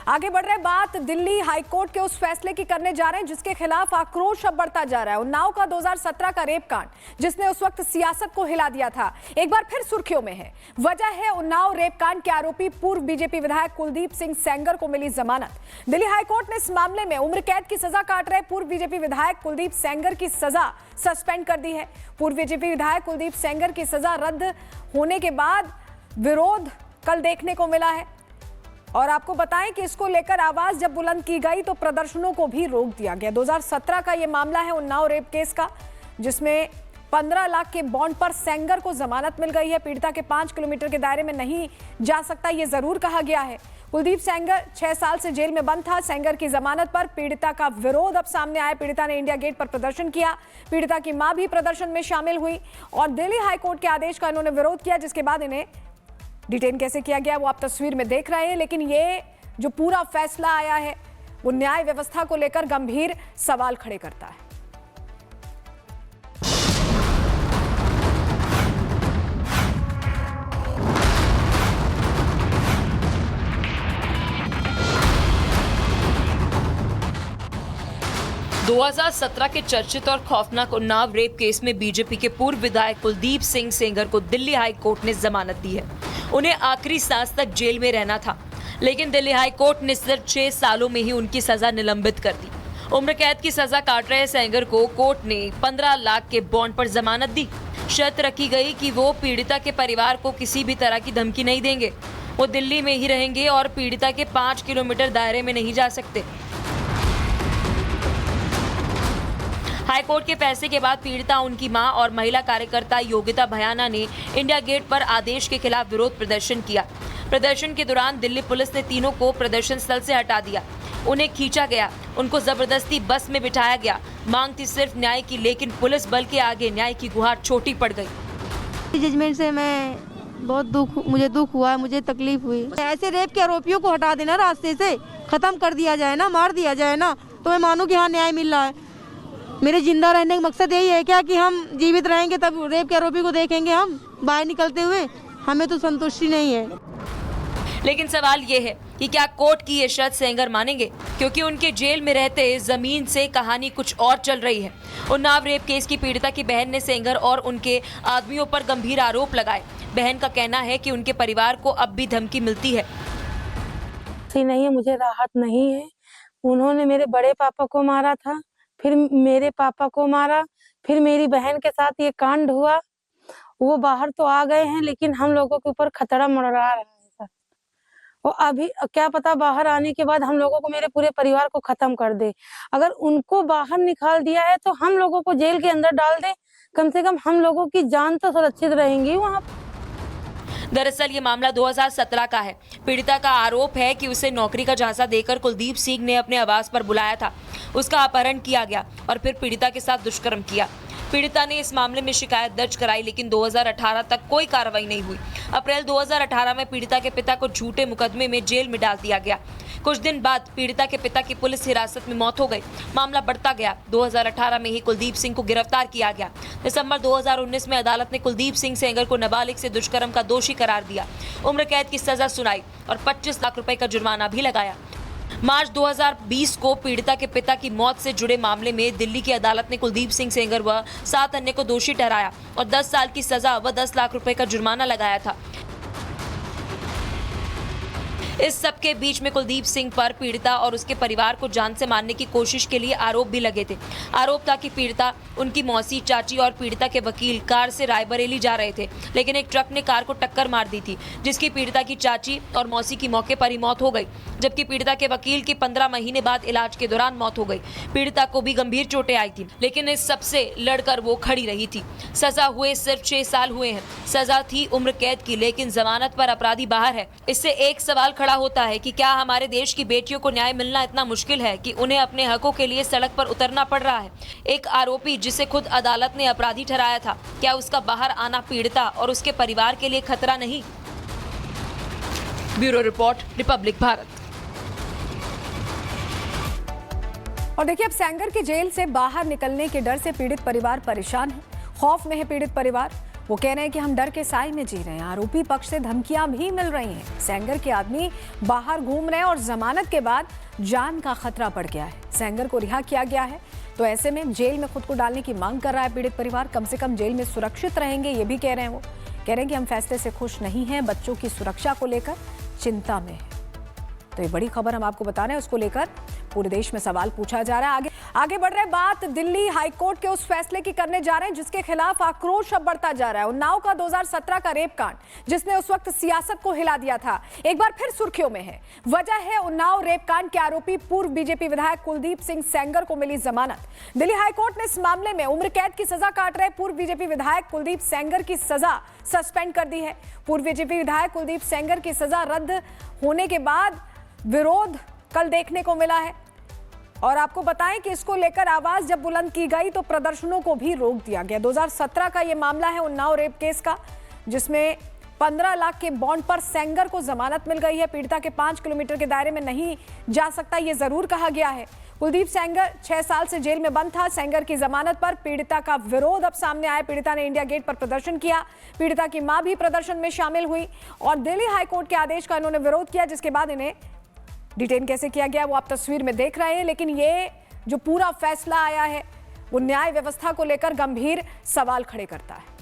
आगे बढ़ रहे बात दिल्ली हाईकोर्ट के उस फैसले की करने जा रहे हैं जिसके खिलाफ आक्रोश अब बढ़ता जा रहा है। उन्नाव का 2017 का रेप कांड जिसने उस वक्त सियासत को हिला दिया था, एक बार फिर सुर्खियों में है। वजह है उन्नाव रेप कांड के आरोपी पूर्व बीजेपी विधायक कुलदीप सिंह सेंगर को मिली जमानत। दिल्ली हाईकोर्ट ने इस मामले में उम्र कैद की सजा काट रहे पूर्व बीजेपी विधायक कुलदीप सेंगर की सजा सस्पेंड कर दी है। पूर्व बीजेपी विधायक कुलदीप सेंगर की सजा रद्द होने के बाद विरोध कल देखने को मिला है और आपको बताएं कि इसको लेकर आवाज जब बुलंद की गई तो प्रदर्शनों को भी रोक दिया गया। 2017 का यह मामला है उन्नाव रेप केस का, जिसमें 15 लाख के बॉन्ड पर सेंगर को जमानत मिल गई है। पीड़िता के 5 किलोमीटर के दायरे में नहीं जा सकता, यह जरूर कहा गया है। कुलदीप सेंगर 6 साल से जेल में बंद था। सेंगर की जमानत पर पीड़िता का विरोध अब सामने आया। पीड़िता ने इंडिया गेट पर प्रदर्शन किया। पीड़िता की मां भी प्रदर्शन में शामिल हुई और दिल्ली हाईकोर्ट के आदेश का इन्होंने विरोध किया, जिसके बाद इन्हें डिटेन कैसे किया गया वो आप तस्वीर में देख रहे हैं। लेकिन ये जो पूरा फैसला आया है वो न्याय व्यवस्था को लेकर गंभीर सवाल खड़े करता है। – 2017 के चर्चित और खौफनाक उन्नाव रेप केस में बीजेपी के पूर्व विधायक कुलदीप सिंह सेंगर को दिल्ली हाई कोर्ट ने जमानत दी है। उन्हें आखिरी सांस तक जेल में रहना था, लेकिन दिल्ली हाई कोर्ट ने सिर्फ 6 सालों में ही उनकी सजा निलंबित कर दी। उम्र कैद की सजा काट रहे सेंगर को कोर्ट ने 15 लाख के बॉन्ड पर जमानत दी। शर्त रखी गई कि वो पीड़िता के परिवार को किसी भी तरह की धमकी नहीं देंगे, वो दिल्ली में ही रहेंगे और पीड़िता के 5 किलोमीटर दायरे में नहीं जा सकते। हाईकोर्ट के फैसले के बाद पीड़िता, उनकी मां और महिला कार्यकर्ता योगिता भयाना ने इंडिया गेट पर आदेश के खिलाफ विरोध प्रदर्शन किया। प्रदर्शन के दौरान दिल्ली पुलिस ने तीनों को प्रदर्शन स्थल से हटा दिया। उन्हें खींचा गया, उनको जबरदस्ती बस में बिठाया गया। मांग थी सिर्फ न्याय की, लेकिन पुलिस बल के आगे न्याय की गुहार छोटी पड़ गई। जजमेंट से मुझे दुख हुआ, मुझे तकलीफ हुई। ऐसे रेप के आरोपियों को हटा देना, रास्ते से खत्म कर दिया जाए ना, मार दिया जाए ना, तो मैं मानूं कि हाँ न्याय मिल रहा है। मेरे जिंदा रहने का मकसद यही है क्या कि हम जीवित रहेंगे तब रेप के आरोपी को देखेंगे हम बाहर निकलते हुए, हमें तो संतुष्टि नहीं है। लेकिन सवाल ये है कि क्या कोर्ट की ये शर्त सेंगर मानेंगे, क्योंकि उनके जेल में रहते जमीन से कहानी कुछ और चल रही है। उन्नाव रेप केस की पीड़िता की बहन ने सेंगर और उनके आदमियों पर गंभीर आरोप लगाए। बहन का कहना है कि उनके परिवार को अब भी धमकी मिलती है। नहीं है, मुझे राहत नहीं है। उन्होंने मेरे बड़े पापा को मारा था, फिर मेरे पापा को मारा, फिर मेरी बहन के साथ ये कांड हुआ। वो बाहर तो आ गए हैं, लेकिन हम लोगों के ऊपर खतरा मंडरा रहा है सर। और अभी क्या पता बाहर आने के बाद हम लोगों को, मेरे पूरे परिवार को खत्म कर दे। अगर उनको बाहर निकाल दिया है तो हम लोगों को जेल के अंदर डाल दे, कम से कम हम लोगों की जान तो सुरक्षित रहेंगी वहाँ। दरअसल ये मामला 2017 का है। पीड़िता का आरोप है कि उसे नौकरी का झांसा देकर कुलदीप सिंह ने अपने आवास पर बुलाया था, उसका अपहरण किया गया और फिर पीड़िता के साथ दुष्कर्म किया। पीड़िता ने इस मामले में शिकायत दर्ज कराई, लेकिन 2018 तक कोई कार्रवाई नहीं हुई। अप्रैल 2018 में पीड़िता के पिता को झूठे मुकदमे में जेल में डाल दिया गया। कुछ दिन बाद पीड़िता के पिता की पुलिस हिरासत में मौत हो गई। मामला बढ़ता गया। 2018 में ही कुलदीप सिंह को गिरफ्तार किया गया। दिसंबर 2019 में अदालत ने कुलदीप सिंह सेंगर को नाबालिग से दुष्कर्म का दोषी करार दिया, उम्र कैद की सजा सुनाई और 25 लाख रुपए का जुर्माना भी लगाया। मार्च 2020 को पीड़िता के पिता की मौत से जुड़े मामले में दिल्ली की अदालत ने कुलदीप सिंह सेंगर व 7 अन्य को दोषी ठहराया और 10 साल की सजा व 10 लाख रुपए का जुर्माना लगाया था। इस सब के बीच में कुलदीप सिंह पर पीड़िता और उसके परिवार को जान से मारने की कोशिश के लिए आरोप भी लगे थे। आरोप था कि पीड़िता, उनकी मौसी, चाची और पीड़िता के वकील कार से रायबरेली जा रहे थे, लेकिन एक ट्रक ने कार को टक्कर मार दी थी, जिसकी पीड़िता की चाची और मौसी की मौके पर ही मौत हो गई, जबकि पीड़िता के वकील की 15 महीने बाद इलाज के दौरान मौत हो गई। पीड़िता को भी गंभीर चोटें आई थी, लेकिन इस सबसे लड़कर वो खड़ी रही थी। सजा हुए सिर्फ 6 साल हुए हैं। सजा थी उम्र कैद की, लेकिन जमानत पर अपराधी बाहर है। इससे एक सवाल खड़ा होता है कि क्या हमारे देश की बेटियों को न्याय मिलना इतना मुश्किल है कि उन्हें अपने हकों के लिए सड़क पर उतरना पड़ रहा है। एक आरोपी जिसे खुद अदालत ने अपराधी ठहराया था, क्या उसका बाहर आना पीड़िता और उसके परिवार के लिए खतरा नहीं? Bureau report, Republic Bharat. और देखिए, अब सेंगर की जेल से बाहर निकलने के डर से पीड़ित परिवार परेशान है, खौफ में है पीड़ित परिवार। वो कह रहे हैं कि हम डर के साए में जी रहे हैं। आरोपी पक्ष से धमकियां भी मिल रही हैं। सेंगर के आदमी बाहर घूम रहे हैं और जमानत के बाद जान का खतरा बढ़ गया है। सेंगर को रिहा किया गया है, तो ऐसे में जेल में खुद को डालने की मांग कर रहा है पीड़ित परिवार। कम से कम जेल में सुरक्षित रहेंगे, ये भी कह रहे हैं। वो कह रहे हैं कि हम फैसले से खुश नहीं हैं, बच्चों की सुरक्षा को लेकर चिंता में है। तो ये बड़ी खबर हम आपको बता रहे हैं, उसको लेकर पूरे देश में सवाल पूछा जा रहा है। आगे बढ़ रहे बात दिल्ली हाईकोर्ट के उस फैसले की करने जा रहे हैं जिसके खिलाफ आक्रोश अब बढ़ता जा रहा है। उन्नाव का 2017 का रेप कांड, जिसने उस वक्त सियासत को हिला दिया था, एक बार फिर सुर्खियों में है। वजह है उन्नाव रेप कांड के आरोपी पूर्व बीजेपी विधायक कुलदीप सिंह सेंगर को मिली जमानत। दिल्ली हाईकोर्ट ने इस मामले में उम्र कैद की सजा काट रहे पूर्व बीजेपी विधायक कुलदीप सेंगर की सजा सस्पेंड कर दी है। पूर्व बीजेपी विधायक कुलदीप सेंगर की सजा रद्द होने के बाद विरोध कल देखने को मिला है। और आपको बताएं कि इसको लेकर आवाज जब बुलंद की गई तो प्रदर्शनों को भी रोक दिया गया। 2017 का यह मामला है उन्नाव रेप केस का, जिसमें 15 लाख के बॉन्ड पर सेंगर को जमानत मिल गई है। पीड़िता के 5 किलोमीटर के दायरे में नहीं जा सकता, यह जरूर कहा गया है। कुलदीप सेंगर 6 साल से जेल में बंद था। सेंगर की जमानत पर पीड़िता का विरोध अब सामने आया। पीड़िता ने इंडिया गेट पर प्रदर्शन किया। पीड़िता की मां भी प्रदर्शन में शामिल हुई और दिल्ली हाईकोर्ट के आदेश का इन्होंने विरोध किया, जिसके बाद इन्हें डिटेन कैसे किया गया वो आप तस्वीर में देख रहे हैं। लेकिन ये जो पूरा फैसला आया है वो न्याय व्यवस्था को लेकर गंभीर सवाल खड़े करता है।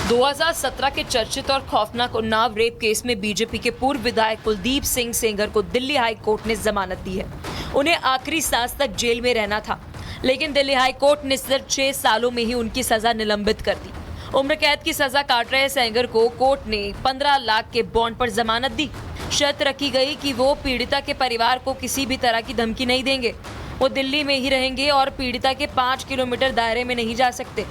दो 2017 के चर्चित और खौफनाक उन्नाव रेप केस में बीजेपी के पूर्व विधायक कुलदीप सिंह सेंगर को दिल्ली हाई कोर्ट ने जमानत दी है। उन्हें आखिरी सांस तक जेल में रहना था, लेकिन दिल्ली हाई कोर्ट ने सिर्फ 6 सालों में ही उनकी सजा निलंबित कर दी। उम्र कैद की सजा काट रहे सेंगर को कोर्ट ने 15 लाख के बॉन्ड पर जमानत दी। शर्त रखी गई कि वो पीड़िता के परिवार को किसी भी तरह की धमकी नहीं देंगे, वो दिल्ली में ही रहेंगे और पीड़िता के 5 किलोमीटर दायरे में नहीं जा सकते।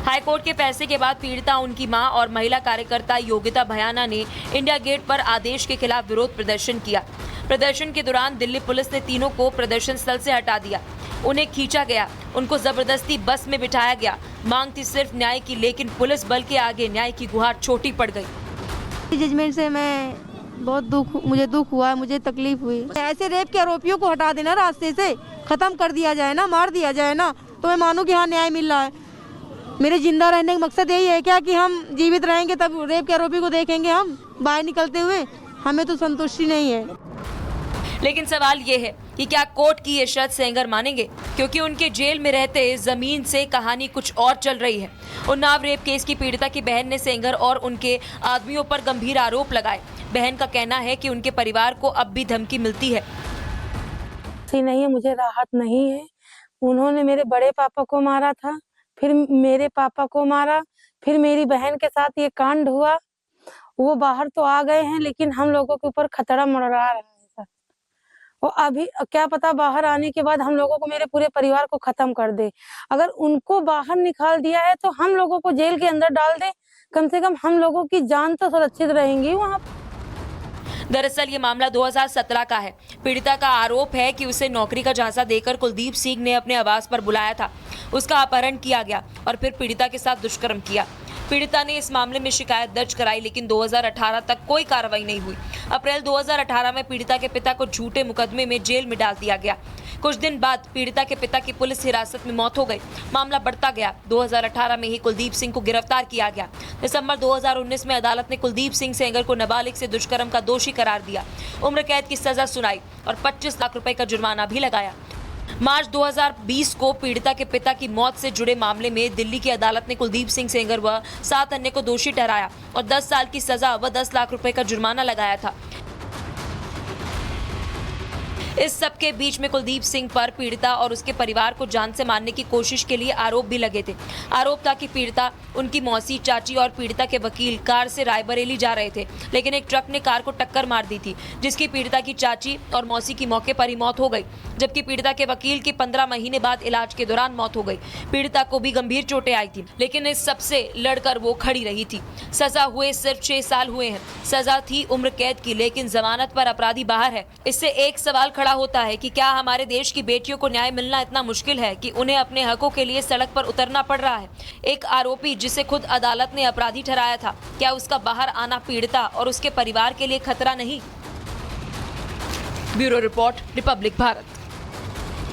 हाईकोर्ट के फैसले के बाद पीड़िता, उनकी मां और महिला कार्यकर्ता योगिता भयाना ने इंडिया गेट पर आदेश के खिलाफ विरोध प्रदर्शन किया। प्रदर्शन के दौरान दिल्ली पुलिस ने तीनों को प्रदर्शन स्थल से हटा दिया। उन्हें खींचा गया, उनको जबरदस्ती बस में बिठाया गया। मांग थी सिर्फ न्याय की, लेकिन पुलिस बल के आगे न्याय की गुहार छोटी पड़ गई। जजमेंट से मुझे दुख हुआ, मुझे तकलीफ हुई। ऐसे रेप के आरोपियों को हटा देना, रास्ते से खत्म कर दिया जाए ना, मार दिया जाए ना, तो मैं मानूं कि हाँ न्याय मिल रहा है। मेरे जिंदा रहने का मकसद यही है क्या कि हम जीवित रहेंगे तब रेप के आरोपी को देखेंगे हम बाहर निकलते हुए? हमें तो संतुष्टि नहीं है। लेकिन सवाल ये है कि क्या कोर्ट की ये शर्त सेंगर मानेंगे, क्योंकि उनके जेल में रहते जमीन से कहानी कुछ और चल रही है। उन्नाव रेप केस की पीड़िता की बहन ने सेंगर और उनके आदमियों पर गंभीर आरोप लगाए। बहन का कहना है कि उनके परिवार को अब भी धमकी मिलती है। नहीं है, मुझे राहत नहीं है। उन्होंने मेरे बड़े पापा को मारा था, फिर मेरे पापा को मारा, फिर मेरी बहन के साथ ये कांड हुआ। वो बाहर तो आ गए हैं, लेकिन हम लोगों के ऊपर खतरा मंडरा रहा है सर। और अभी क्या पता बाहर आने के बाद हम लोगों को, मेरे पूरे परिवार को खत्म कर दे। अगर उनको बाहर निकाल दिया है तो हम लोगों को जेल के अंदर डाल दे, कम से कम हम लोगों की जान तो सुरक्षित रहेंगी वहाँ। दरअसल ये मामला 2017 का है। पीड़िता का आरोप है कि उसे नौकरी का झांसा देकर कुलदीप सिंह ने अपने आवास पर बुलाया था। उसका अपहरण किया गया और फिर पीड़िता के साथ दुष्कर्म किया। पीड़िता ने इस मामले में शिकायत दर्ज कराई, लेकिन 2018 तक कोई कार्रवाई नहीं हुई। अप्रैल 2018 में पीड़िता के पिता को झूठे मुकदमे में जेल में डाल दिया गया। कुछ दिन बाद पीड़िता के पिता की पुलिस हिरासत में मौत हो गई। मामला बढ़ता गया। 2018 में ही कुलदीप सिंह को गिरफ्तार किया गया। दिसंबर 2019 में अदालत ने कुलदीप सिंह सेंगर को नाबालिग से दुष्कर्म का दोषी करार दिया, उम्र कैद की सजा सुनाई और 25 लाख रुपए का जुर्माना भी लगाया। मार्च 2020 को पीड़िता के पिता की मौत से जुड़े मामले में दिल्ली की अदालत ने कुलदीप सिंह सेंगर व 7 अन्य को दोषी ठहराया और 10 साल की सजा व 10 लाख रुपए का जुर्माना लगाया था। इस सब के बीच में कुलदीप सिंह पर पीड़िता और उसके परिवार को जान से मारने की कोशिश के लिए आरोप भी लगे थे। आरोप था कि पीड़िता, उनकी मौसी, चाची और पीड़िता के वकील कार से रायबरेली जा रहे थे, लेकिन एक ट्रक ने कार को टक्कर मार दी थी, जिसकी पीड़िता की चाची और मौसी की मौके पर ही मौत हो गई, जबकि पीड़िता के वकील की 15 महीने बाद इलाज के दौरान मौत हो गई। पीड़िता को भी गंभीर चोटें आई थी, लेकिन इस सबसे लड़कर वो खड़ी रही थी। सजा हुए सिर्फ 6 साल हुए हैं। सजा थी उम्र कैद की, लेकिन जमानत पर अपराधी बाहर है। इससे एक सवाल खड़ा होता है कि क्या हमारे देश की बेटियों को न्याय मिलना इतना मुश्किल है कि उन्हें अपने हकों के लिए सड़क पर उतरना पड़ रहा है। एक आरोपी जिसे खुद अदालत ने अपराधी ठहराया था, क्या उसका बाहर आना पीड़िता और उसके परिवार के लिए खतरा नहीं? Bureau report, Republic Bharat.